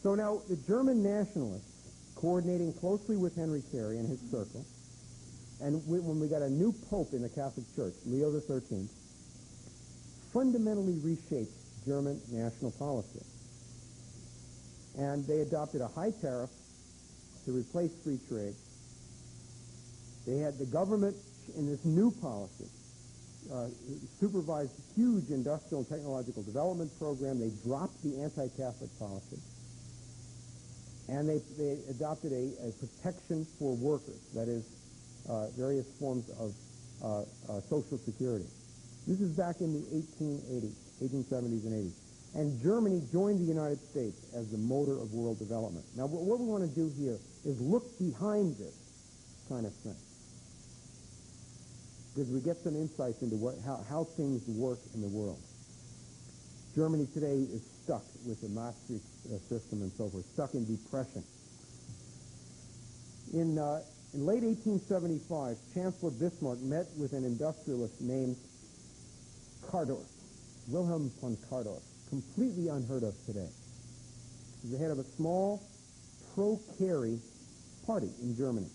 So now the German nationalists, coordinating closely with Henry Carey and his circle, and when we got a new pope in the Catholic Church, Leo XIII, fundamentally reshaped German national policy. And they adopted a high tariff to replace free trade. They had the government in this new policy supervised huge industrial and technological development program. They dropped the anti-Catholic policy. And they adopted a protection for workers, that is, various forms of Social Security. This is back in the 1870s and 80s. And Germany joined the United States as the motor of world development. Now, what we want to do here is look behind this kind of thing, because we get some insights into how things work in the world. Germany today is stuck with the Maastricht system and so forth, stuck in depression. In late 1875, Chancellor Bismarck met with an industrialist named Kardorff, Wilhelm von Kardorff, completely unheard of today. He's the head of a small pro-Carey party in Germany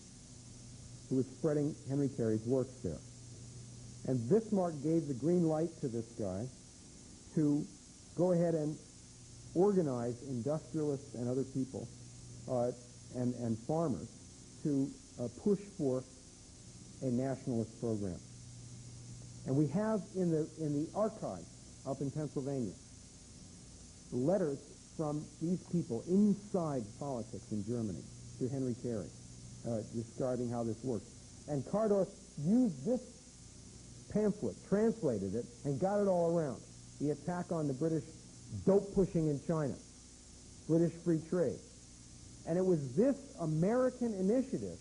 who was spreading Henry Carey's works there. And Bismarck gave the green light to this guy to go ahead and organize industrialists and other people and farmers to push for a nationalist program. And we have in the archives up in Pennsylvania letters from these people inside politics in Germany to Henry Carey, describing how this works. And Kardorff used this pamphlet, translated it, and got it all around. The attack on the British dope pushing in China, British free trade. And it was this American initiative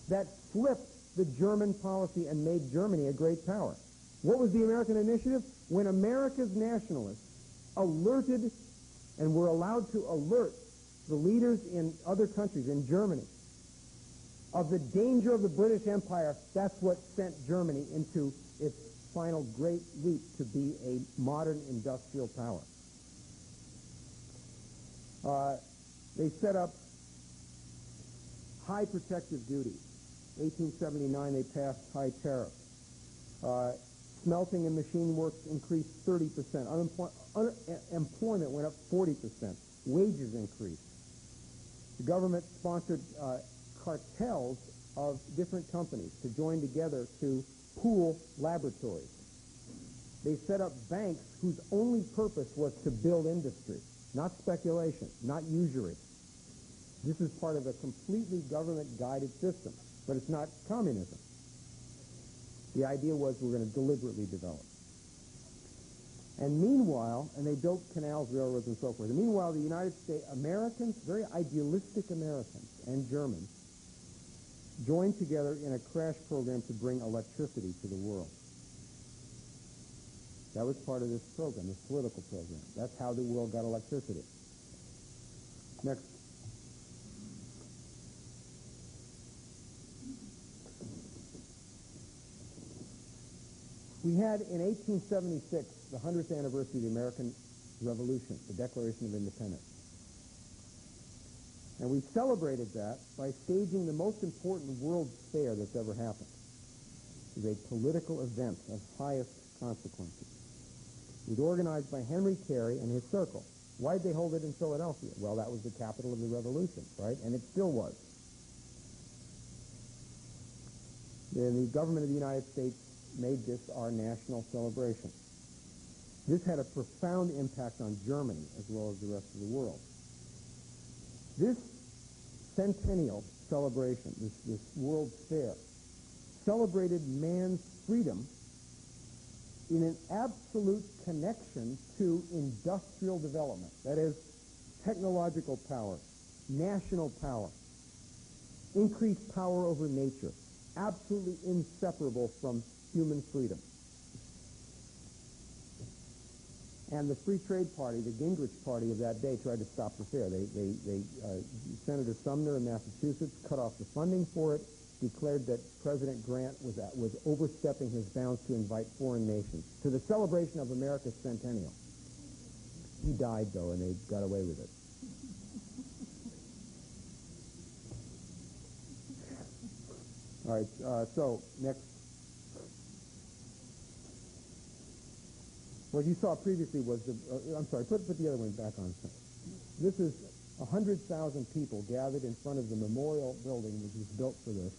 that flipped the German policy and made Germany a great power. What was the American initiative? When America's nationalists alerted and were allowed to alert the leaders in other countries, in Germany, of the danger of the British Empire, that's what sent Germany into its final great leap to be a modern industrial power. They set up high protective duties. 1879, they passed high tariffs. Smelting and machine works increased 30%. Employment went up 40%. Wages increased. The government sponsored cartels of different companies to join together to pool laboratories. They set up banks whose only purpose was to build industry, not speculation, not usury. This is part of a completely government-guided system, but it's not communism. The idea was we're going to deliberately develop. And meanwhile, and they built canals, railroads, and so forth. And meanwhile, the United States, Americans, very idealistic Americans and Germans, joined together in a crash program to bring electricity to the world. That was part of this program, this political program. That's how the world got electricity. Next. We had in 1876 the 100th anniversary of the American Revolution, the Declaration of Independence. And we celebrated that by staging the most important World's Fair that's ever happened. It was a political event of highest consequences. It was organized by Henry Carey and his circle. Why did they hold it in Philadelphia? Well, that was the capital of the Revolution, right? And it still was. And the government of the United States made this our national celebration. This had a profound impact on Germany as well as the rest of the world. This centennial celebration, this World's Fair, celebrated man's freedom in an absolute connection to industrial development. That is, technological power, national power, increased power over nature, absolutely inseparable from human freedom. And the Free Trade Party, the Gingrich Party of that day, tried to stop the fair. Senator Sumner in Massachusetts cut off the funding for it, declared that President Grant was overstepping his bounds to invite foreign nations to the celebration of America's centennial. He died, though, and they got away with it. All right, so next. What you saw previously was the, I'm sorry, put the other one back on. This is 100,000 people gathered in front of the memorial building, which was built for this,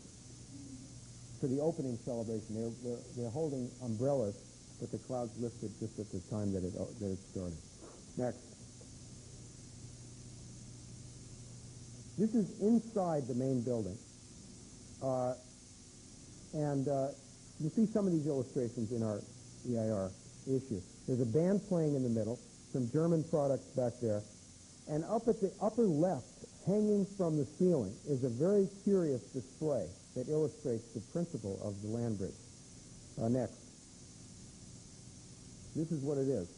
for the opening celebration. They're holding umbrellas, but the clouds lifted just at the time that it started. Next. This is inside the main building. You see some of these illustrations in our EIR issue. There's a band playing in the middle, some German products back there, and up at the upper left, hanging from the ceiling, is a very curious display that illustrates the principle of the land bridge. Next. This is what it is.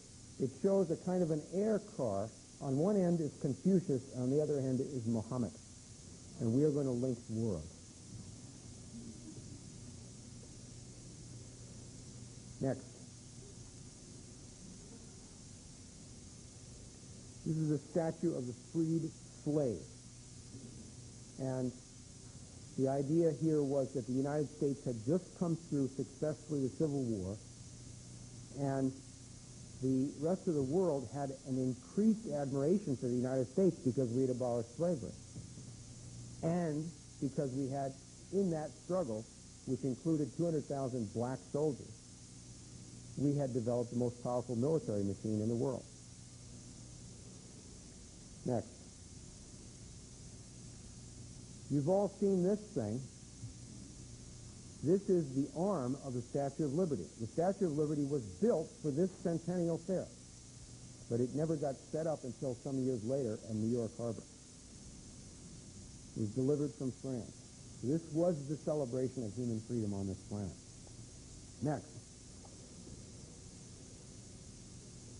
It shows a kind of an air car. On one end is Confucius, on the other end is Muhammad. And we are going to link worlds. Next. This is a statue of the freed slave. And the idea here was that the United States had just come through successfully the Civil War, and the rest of the world had an increased admiration for the United States because we had abolished slavery. And because we had, in that struggle, which included 200,000 black soldiers, we had developed the most powerful military machine in the world. Next. You've all seen this thing. This is the arm of the Statue of Liberty. The Statue of Liberty was built for this centennial fair, but it never got set up until some years later in New York Harbor. It was delivered from France. This was the celebration of human freedom on this planet. Next.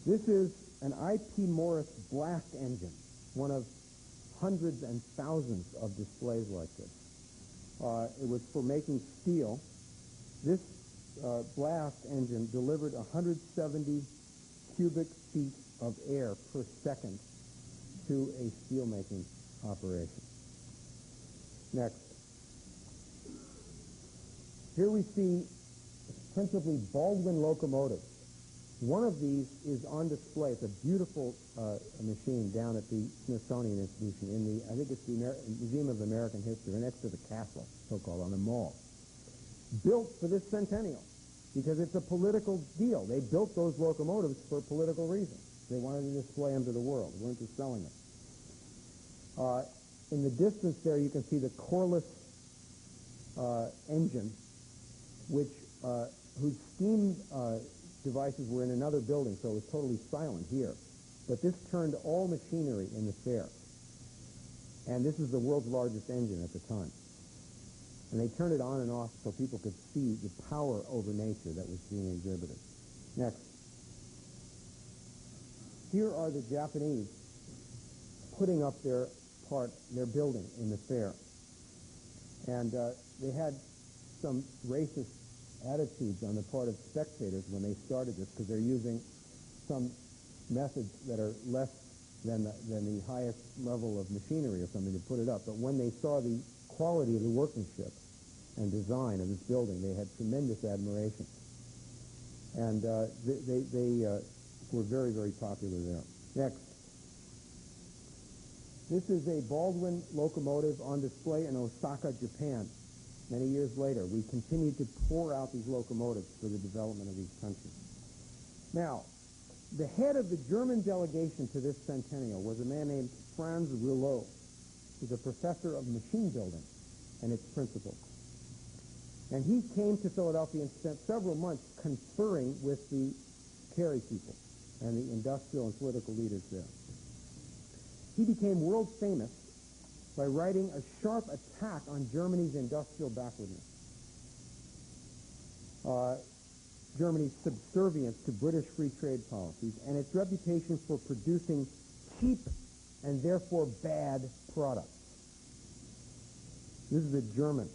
This is an I.P. Morris blast engine, one of hundreds and thousands of displays like this. It was for making steel. This blast engine delivered 170 cubic feet of air per second to a steel-making operation. Next. Here we see principally Baldwin locomotives. One of these is on display. It's a beautiful machine down at the Smithsonian Institution in the, I think it's the Museum of American History, next to the castle, so-called, on the mall. Built for this centennial, because it's a political deal. They built those locomotives for political reasons. They wanted to display them to the world. They weren't just selling them. In the distance there, you can see the Corliss engine, which whose steam devices were in another building, so it was totally silent here. But this turned all machinery in the fair. And this is the world's largest engine at the time. And they turned it on and off so people could see the power over nature that was being exhibited. Next. Here are the Japanese putting up their building in the fair. And they had some racist attitudes on the part of spectators when they started this, because they're using some methods that are less than the highest level of machinery or something to put it up. But when they saw the quality of the workmanship and design of this building, they had tremendous admiration. And they were very, very popular there. Next. This is a Baldwin locomotive on display in Osaka, Japan. Many years later, we continued to pour out these locomotives for the development of these countries. Now, the head of the German delegation to this centennial was a man named Franz Rouleau, who's a professor of machine building and its principles. And he came to Philadelphia and spent several months conferring with the Carey people and the industrial and political leaders there. He became world famous by writing a sharp attack on Germany's industrial backwardness, Germany's subservience to British free trade policies, and its reputation for producing cheap and therefore bad products. This is a German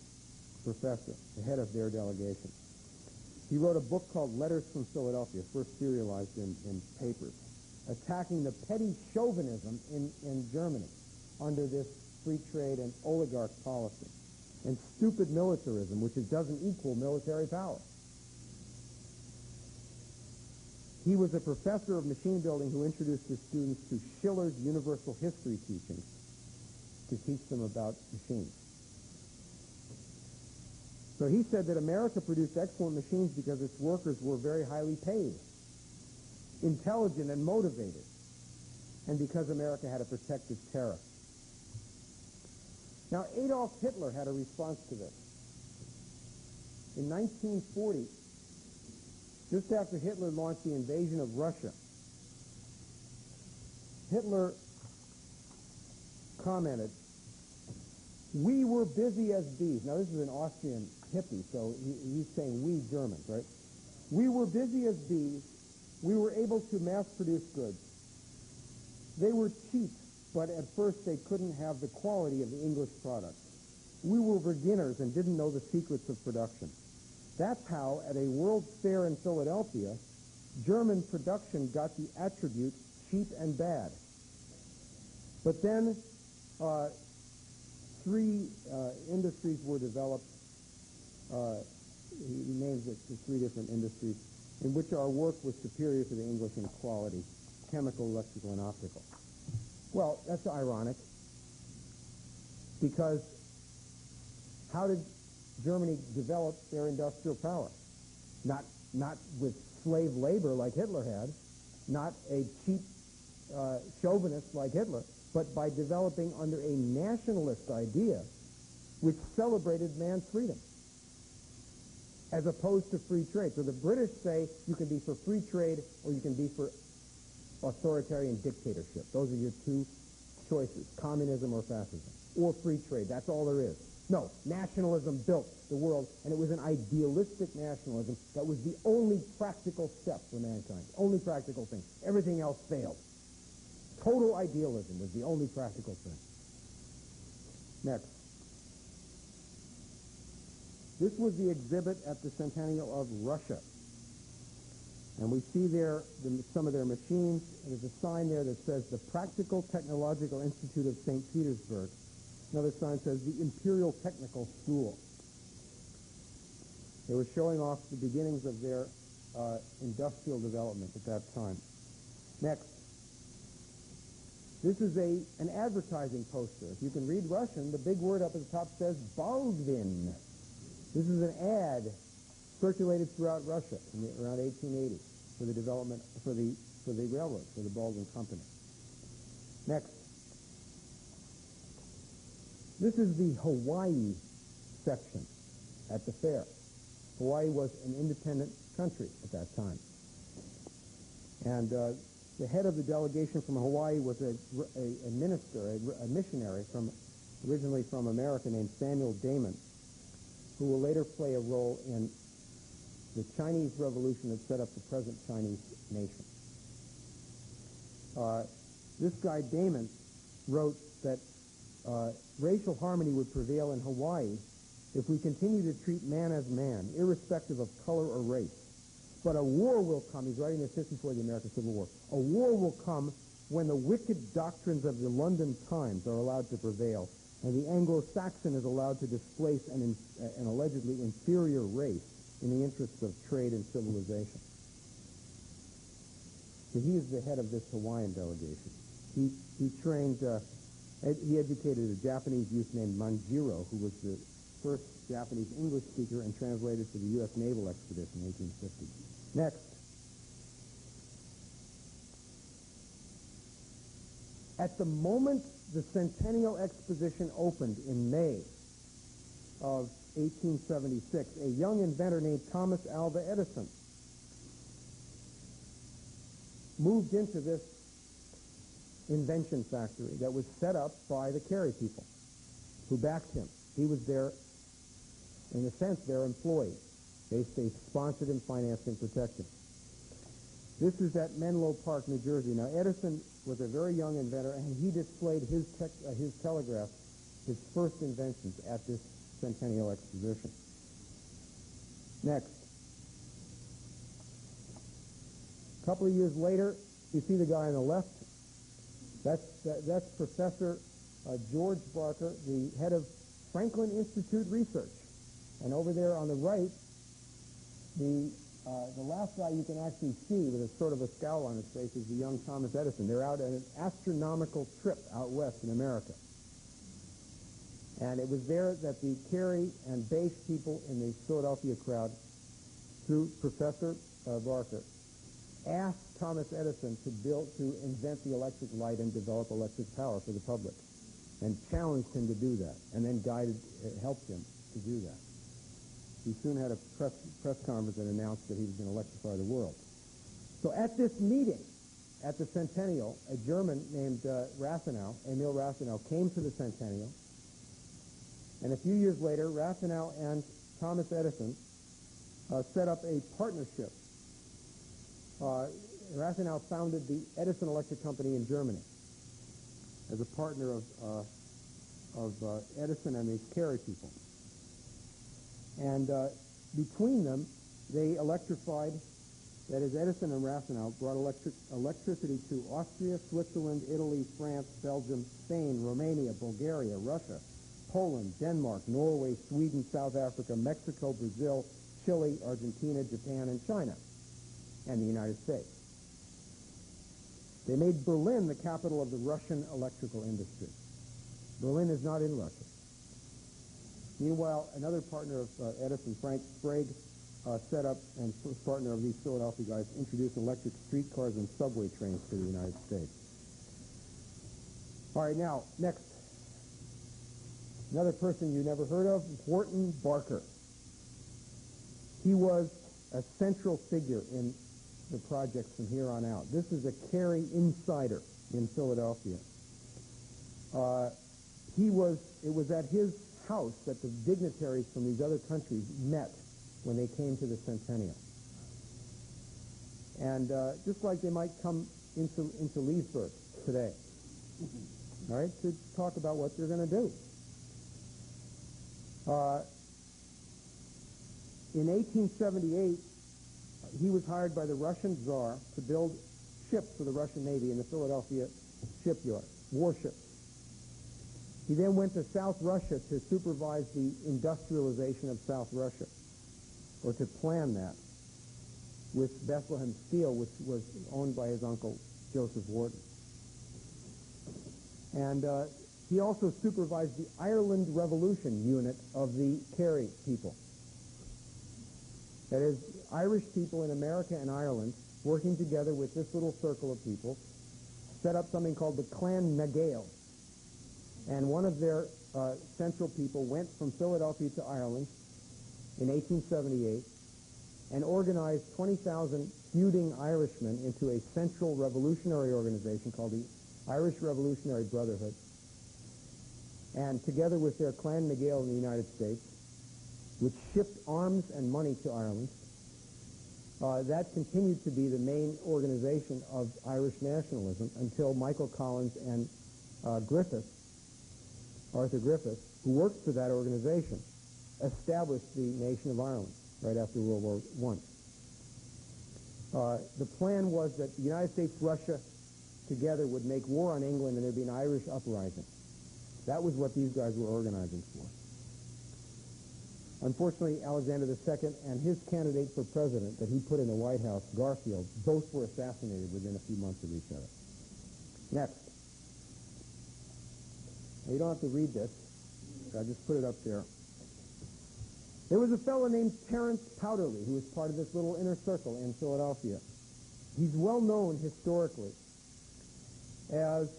professor, the head of their delegation. He wrote a book called Letters from Philadelphia, first serialized in papers. attacking the petty chauvinism in Germany under this free trade and oligarch policy, and stupid militarism, which doesn't equal military power. He was a professor of machine building who introduced his students to Schiller's universal history teaching to teach them about machines. So he said that America produced excellent machines because its workers were very highly paid, intelligent and motivated, and because America had a protective tariff. Now, Adolf Hitler had a response to this. In 1940, just after Hitler launched the invasion of Russia, Hitler commented, "We were busy as bees." Now, this is an Austrian hippie, so he's saying we Germans, right? "We were busy as bees. We were able to mass-produce goods. They were cheap, but at first they couldn't have the quality of the English product. We were beginners and didn't know the secrets of production. That's how, at a World's Fair in Philadelphia, German production got the attribute cheap and bad. But then three industries were developed. He names it the three different industries in which our work was superior to the English in quality: chemical, electrical, and optical." Well, that's ironic, because how did Germany develop their industrial power? Not with slave labor like Hitler had, not a cheap chauvinist like Hitler, but by developing under a nationalist idea which celebrated man's freedom, as opposed to free trade. So the British say you can be for free trade or you can be for authoritarian dictatorship. Those are your two choices, communism or fascism, or free trade. That's all there is. No, nationalism built the world, and it was an idealistic nationalism that was the only practical step for mankind, only practical thing. Everything else failed. Total idealism was the only practical thing. Next. This was the exhibit at the Centennial of Russia. And we see there some of their machines. There's a sign there that says the Practical Technological Institute of St. Petersburg. Another sign says the Imperial Technical School. They were showing off the beginnings of their industrial development at that time. Next. This is an advertising poster. If you can read Russian, the big word up at the top says Baldwin. This is an ad circulated throughout Russia around 1880 for the development, for the railroad, for the Baldwin Company. Next. This is the Hawaii section at the fair. Hawaii was an independent country at that time. And the head of the delegation from Hawaii was a minister, a missionary originally from America, named Samuel Damon, who will later play a role in the Chinese Revolution that set up the present Chinese nation. This guy, Damon, wrote that racial harmony would prevail in Hawaii if we continue to treat man as man, irrespective of color or race. But a war will come, he's writing this just before the American Civil War, a war will come when the wicked doctrines of the London Times are allowed to prevail, and the Anglo-Saxon is allowed to displace an allegedly inferior race in the interests of trade and civilization. So he is the head of this Hawaiian delegation. He trained, he educated a Japanese youth named Manjiro, who was the first Japanese English speaker and translated for the U.S. Naval Expedition in 1850. Next. At the moment the Centennial Exposition opened in May of 1876, a young inventor named Thomas Alva Edison moved into this invention factory that was set up by the Carey people, who backed him. He was their, in a sense, their employee. They sponsored him, financed him, protected him. This is at Menlo Park, New Jersey. Now, Edison was a very young inventor, and he displayed his telegraph, his first inventions, at this Centennial Exposition. Next. A couple of years later, You see the guy on the left? That's Professor George Barker, the head of Franklin Institute Research. And over there on the right, the last guy you can actually see with a sort of a scowl on his face is the young Thomas Edison. They're out on an astronomical trip out west in America. And it was there that the Carey and Bache people in the Philadelphia crowd, through Professor Barker, asked Thomas Edison to invent the electric light and develop electric power for the public, and challenged him to do that, and then helped him to do that. He soon had a press conference and announced that he was going to electrify the world. So at this meeting, at the Centennial, a German named Emil Rathenau, came to the Centennial, and a few years later, Rathenau and Thomas Edison set up a partnership. Rathenau founded the Edison Electric Company in Germany as a partner of Edison and the Carey people. And between them, they electrified, that is, Edison and Rathenau brought electricity to Austria, Switzerland, Italy, France, Belgium, Spain, Romania, Bulgaria, Russia, Poland, Denmark, Norway, Sweden, South Africa, Mexico, Brazil, Chile, Argentina, Japan, and China, and the United States. They made Berlin the capital of the Russian electrical industry. Berlin is not in Russia. Meanwhile, another partner of Edison, Frank Sprague, set up, and was partner of these Philadelphia guys, introduced electric streetcars and subway trains to the United States. All right, now, next. Another person you never heard of, Wharton Barker. He was a central figure in the project from here on out. This is a Carey insider in Philadelphia. It was at his house that the dignitaries from these other countries met when they came to the Centennial. And just like they might come into Leesburg today, all right, to talk about what they're going to do. In 1878, he was hired by the Russian Tsar to build ships for the Russian Navy in the Philadelphia shipyard, warships. He then went to South Russia to supervise the industrialization of South Russia, or to plan that, with Bethlehem Steel, which was owned by his uncle, Joseph Wharton. And he also supervised the Ireland Revolution unit of the Carey people. That is, Irish people in America and Ireland, working together with this little circle of people, set up something called the Clan na Gael. And one of their central people went from Philadelphia to Ireland in 1878 and organized 20,000 feuding Irishmen into a central revolutionary organization called the Irish Revolutionary Brotherhood. And together with their Clan na Gael in the United States, which shipped arms and money to Ireland, that continued to be the main organization of Irish nationalism until Michael Collins and Arthur Griffith, who worked for that organization, established the nation of Ireland right after World War I. The plan was that the United States, Russia, together would make war on England and there'd be an Irish uprising. That was what these guys were organizing for. Unfortunately, Alexander II and his candidate for president that he put in the White House, Garfield, both were assassinated within a few months of each other. Next. Now, you don't have to read this. I just put it up there. There was a fellow named Terence Powderly who was part of this little inner circle in Philadelphia. He's well known historically as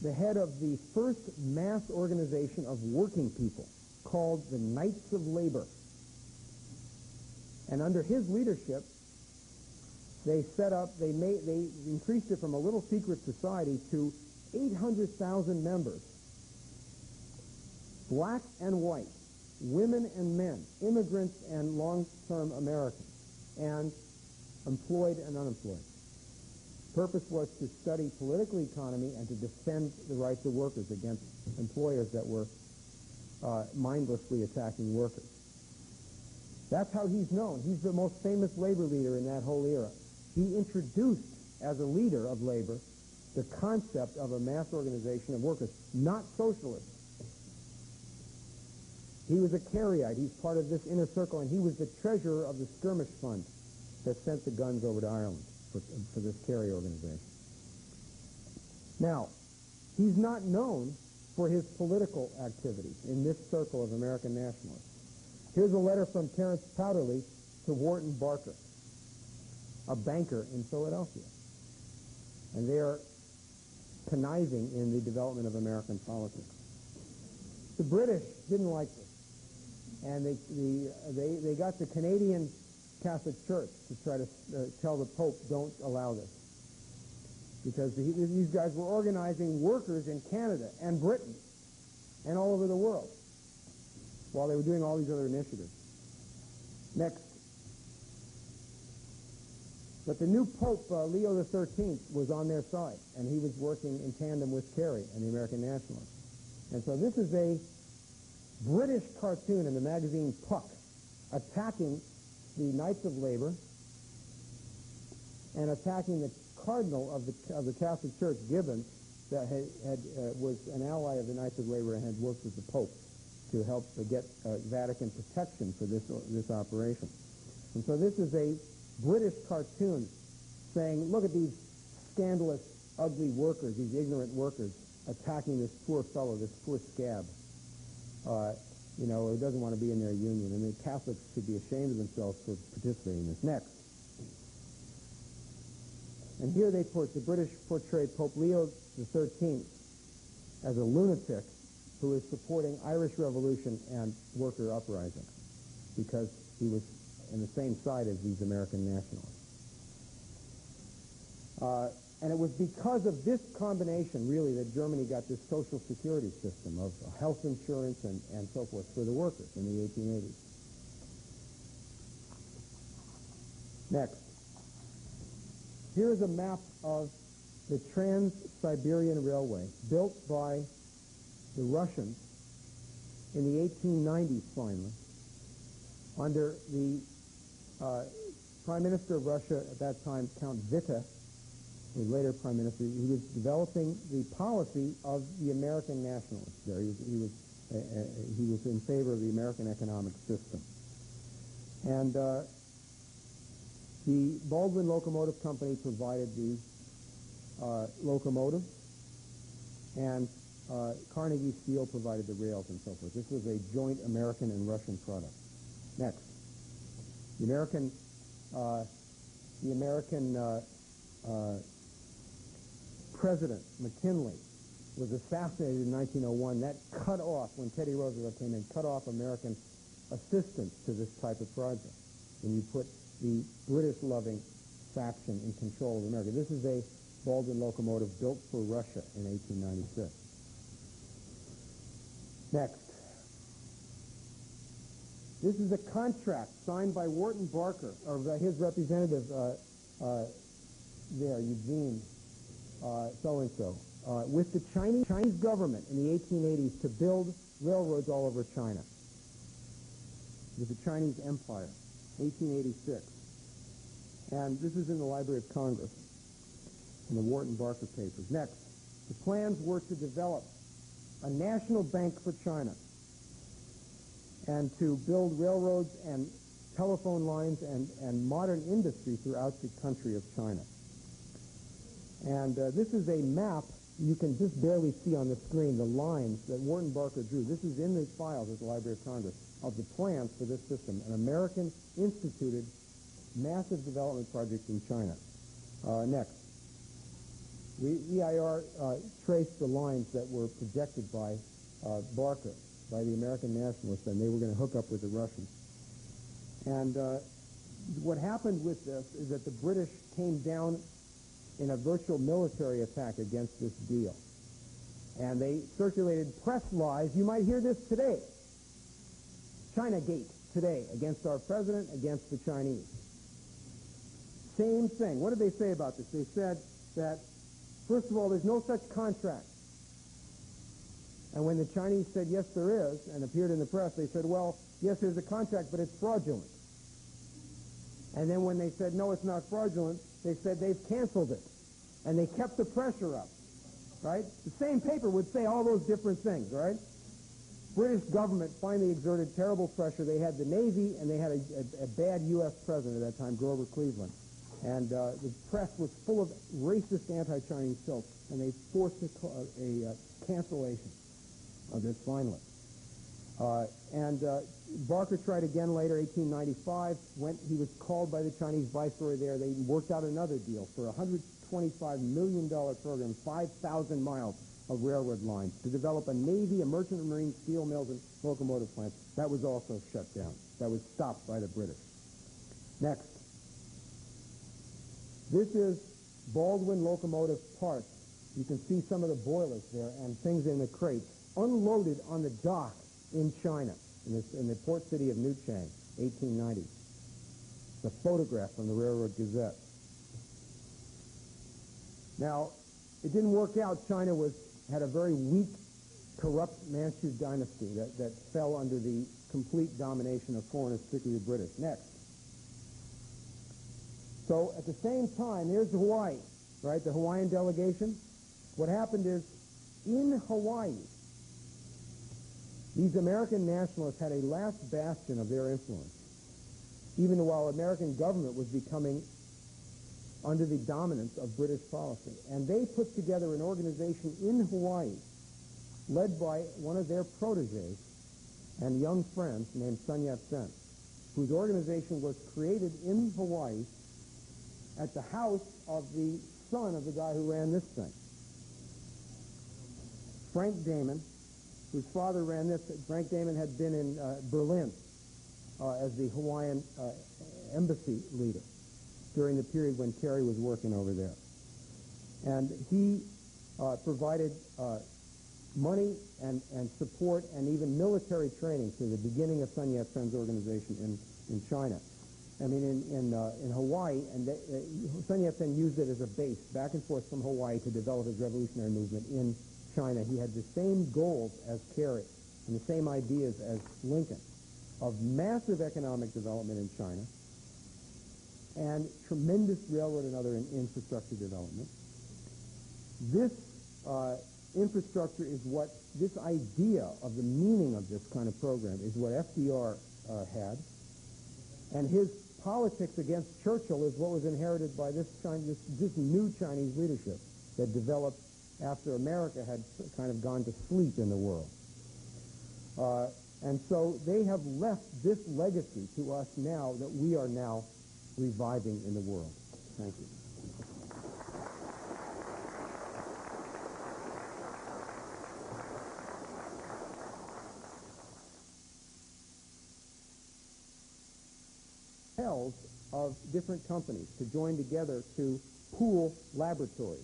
the head of the first mass organization of working people called the Knights of Labor. And under his leadership, they increased it from a little secret society to 800,000 members, black and white, women and men, immigrants and long-term Americans, and employed and unemployed. Purpose was to study political economy and to defend the rights of workers against employers that were mindlessly attacking workers. That's how he's known. He's the most famous labor leader in that whole era. He introduced as a leader of labor, the concept of a mass organization of workers, not socialists. He was a Careyite. He's part of this inner circle, and he was the treasurer of the skirmish fund that sent the guns over to Ireland for this Carey organization. Now, he's not known for his political activities in this circle of American nationalists. Here's a letter from Terence Powderly to Wharton Barker, a banker in Philadelphia. And they are conniving in the development of American politics. The British didn't like this, and they got the Canadian Catholic Church to try to tell the Pope, don't allow this. Because these guys were organizing workers in Canada and Britain and all over the world while they were doing all these other initiatives. Next. But the new Pope, Leo XIII, was on their side, and he was working in tandem with Carey and the American nationalists. And so this is a British cartoon in the magazine Puck attacking the Knights of Labor and attacking the Cardinal of the Catholic Church, Gibbon, that was an ally of the Knights of Labor and had worked with the Pope to help get Vatican protection for this operation. And so this is a British cartoon saying, look at these scandalous, ugly workers, these ignorant workers, attacking this poor fellow, this poor scab, who doesn't want to be in their union. And the Catholics should be ashamed of themselves for participating in this. Next. And here the British portrayed Pope Leo XIII as a lunatic who is supporting Irish Revolution and worker uprising because he was on the same side as these American nationalists. And it was because of this combination, really, that Germany got this social security system of health insurance and so forth for the workers in the 1880s. Next. Here is a map of the Trans-Siberian Railway built by the Russians in the 1890s, finally, under the Prime Minister of Russia at that time, Count Witte, the later Prime Minister. He was developing the policy of the American nationalists there. He was in favor of the American economic system. And the Baldwin Locomotive Company provided the locomotives, and Carnegie Steel provided the rails and so forth. This was a joint American and Russian product. Next. The American President McKinley was assassinated in 1901. That cut off, when Teddy Roosevelt came in, cut off American assistance to this type of project. And you put the British-loving faction in control of America. This is a Baldwin locomotive built for Russia in 1896. Next. This is a contract signed by Wharton Barker, or his representative there, Eugene so-and-so, with the Chinese government in the 1880s to build railroads all over China, with the Chinese Empire, 1886. And this is in the Library of Congress, in the Wharton Barker papers. Next, the plans were to develop a national bank for China and to build railroads and telephone lines and modern industry throughout the country of China. And this is a map. You can just barely see on the screen the lines that Wharton Barker drew. This is in the files at the Library of Congress of the plans for this system, an American-instituted massive development project in China. Next. EIR traced the lines that were projected by Barker, by the American nationalists, and they were going to hook up with the Russians. And what happened with this is that the British came down in a virtual military attack against this deal. And they circulated press lies. You might hear this today. Chinagate today, against our president, against the Chinese. Same thing. What did they say about this? They said that, first of all, there's no such contract. And when the Chinese said, yes, there is, and appeared in the press, they said, well, yes, there's a contract, but it's fraudulent. And then when they said, no, it's not fraudulent, they said they've canceled it. And they kept the pressure up, right? The same paper would say all those different things, right? British government finally exerted terrible pressure. They had the Navy, and they had a bad U.S. president at that time, Grover Cleveland. And the press was full of racist anti-Chinese filth, and they forced a cancellation of this finally. Barker tried again later, 1895. He was called by the Chinese viceroy there. They worked out another deal for a $125 million program, 5,000 miles of railroad lines to develop a navy, a merchant and marine, steel mills, and locomotive plants. That was also shut down. That was stopped by the British. Next. This is Baldwin locomotive parts. You can see some of the boilers there and things in the crates, unloaded on the dock in China, in the port city of Newchang, 1890. It's a photograph from the Railroad Gazette. Now, it didn't work out. China had a very weak, corrupt Manchu dynasty that fell under the complete domination of foreigners, particularly the British. Next. So at the same time, here's Hawaii, right? The Hawaiian delegation. What happened is, in Hawaii, these American nationalists had a last bastion of their influence, even while the American government was becoming under the dominance of British policy. And they put together an organization in Hawaii, led by one of their proteges and young friends named Sun Yat-sen, whose organization was created in Hawaii at the house of the son of the guy who ran this thing. Frank Damon, whose father ran this. Frank Damon had been in Berlin as the Hawaiian embassy leader during the period when Carey was working over there. And he provided money and support and even military training to the beginning of Sun Yat-sen's organization in China. I mean, in Hawaii, and Sun Yat-sen used it as a base back and forth from Hawaii to develop his revolutionary movement in China. He had the same goals as Carey and the same ideas as Lincoln of massive economic development in China and tremendous railroad and other infrastructure development. This infrastructure is what, this idea of the meaning of this kind of program is what FDR had, and his politics against Churchill is what was inherited by this new Chinese leadership that developed after America had kind of gone to sleep in the world. And so they have left this legacy to us now that we are now reviving in the world. Thank you. Of different companies to join together to pool laboratories.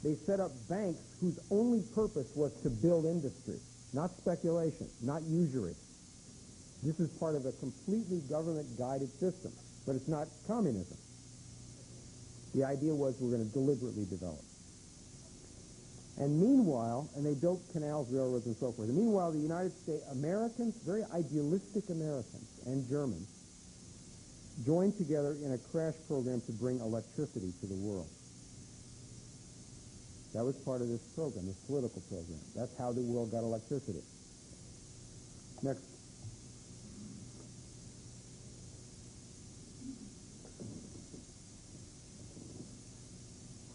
They set up banks whose only purpose was to build industry, not speculation, not usury. This is part of a completely government-guided system, but it's not communism. The idea was we're going to deliberately develop. And meanwhile, and they built canals, railroads, and so forth. And meanwhile, the United States, Americans, very idealistic Americans and Germans, joined together in a crash program to bring electricity to the world. That was part of this program, this political program. That's how the world got electricity. Next.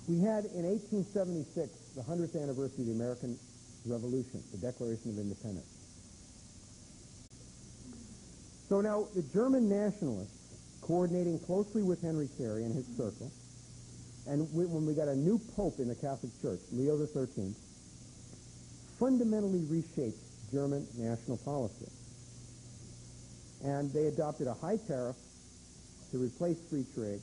We had in 1876 the 100th anniversary of the American Revolution, the Declaration of Independence. So now the German nationalists, coordinating closely with Henry Carey and his circle, and when we got a new pope in the Catholic Church, Leo XIII, fundamentally reshaped German national policy. And they adopted a high tariff to replace free trade.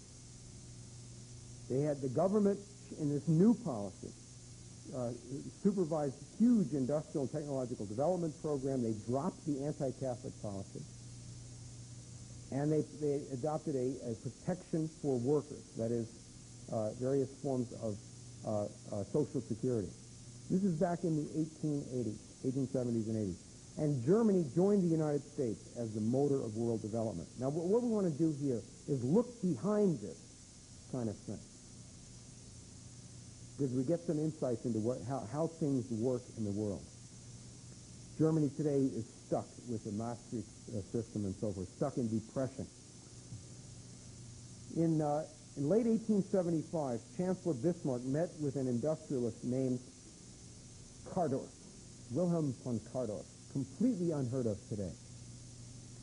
They had the government in this new policy supervised huge industrial and technological development program. They dropped the anti-Catholic policy. And they adopted a protection for workers, that is, various forms of Social Security. This is back in the 1870s and 80s. And Germany joined the United States as the motor of world development. Now, what we want to do here is look behind this kind of thing. because we get some insights into how things work in the world. Germany today is stuck with the Maastricht system and so forth, stuck in depression. In late 1875, Chancellor Bismarck met with an industrialist named Kardorf, Wilhelm von Kardorf, completely unheard of today.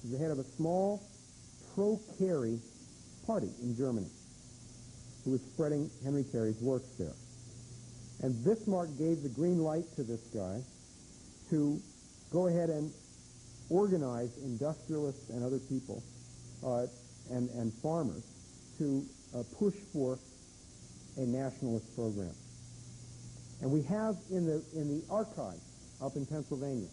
He's the head of a small pro-Carey party in Germany who was spreading Henry Carey's works there. And Bismarck gave the green light to this guy to go ahead and organize industrialists and other people and farmers to push for a nationalist program. And we have in the archives up in Pennsylvania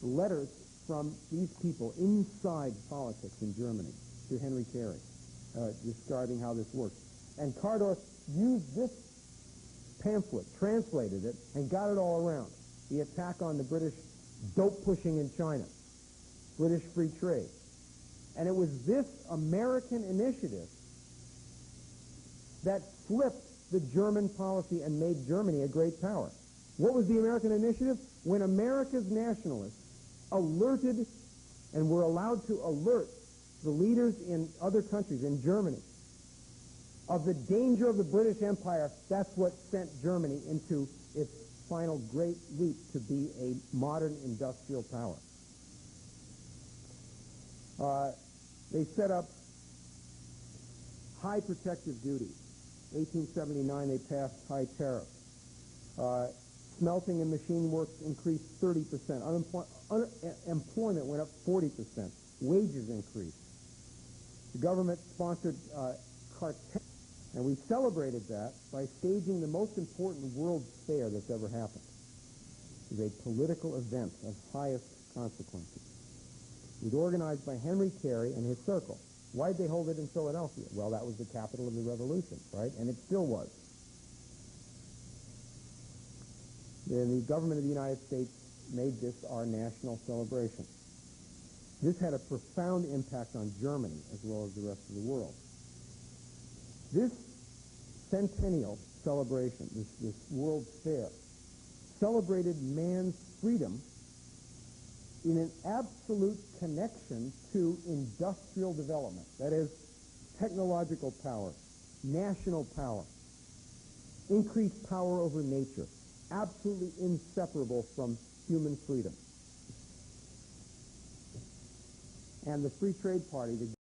letters from these people inside politics in Germany to Henry Carey, describing how this works. And Kardorf used this pamphlet, translated it, and got it all around. The attack on the British dope pushing in China, British free trade. And it was this American initiative that flipped the German policy and made Germany a great power. What was the American initiative? When America's nationalists alerted and were allowed to alert the leaders in other countries, in Germany, of the danger of the British Empire, that's what sent Germany into its final great leap to be a modern industrial power. They set up high protective duties. 1879, they passed high tariffs. Smelting and machine works increased 30%. Employment went up 40%. Wages increased. The government sponsored cartels, and we celebrated that by staging the most important World's Fair that's ever happened. It was a political event of highest consequences. It was organized by Henry Carey and his circle. Why did they hold it in Philadelphia? Well, that was the capital of the revolution, right? And it still was. And the government of the United States made this our national celebration. This had a profound impact on Germany as well as the rest of the world. This centennial celebration, this World's Fair, celebrated man's freedom in an absolute connection to industrial development. That is, technological power, national power, increased power over nature, absolutely inseparable from human freedom. And the Free Trade Party, the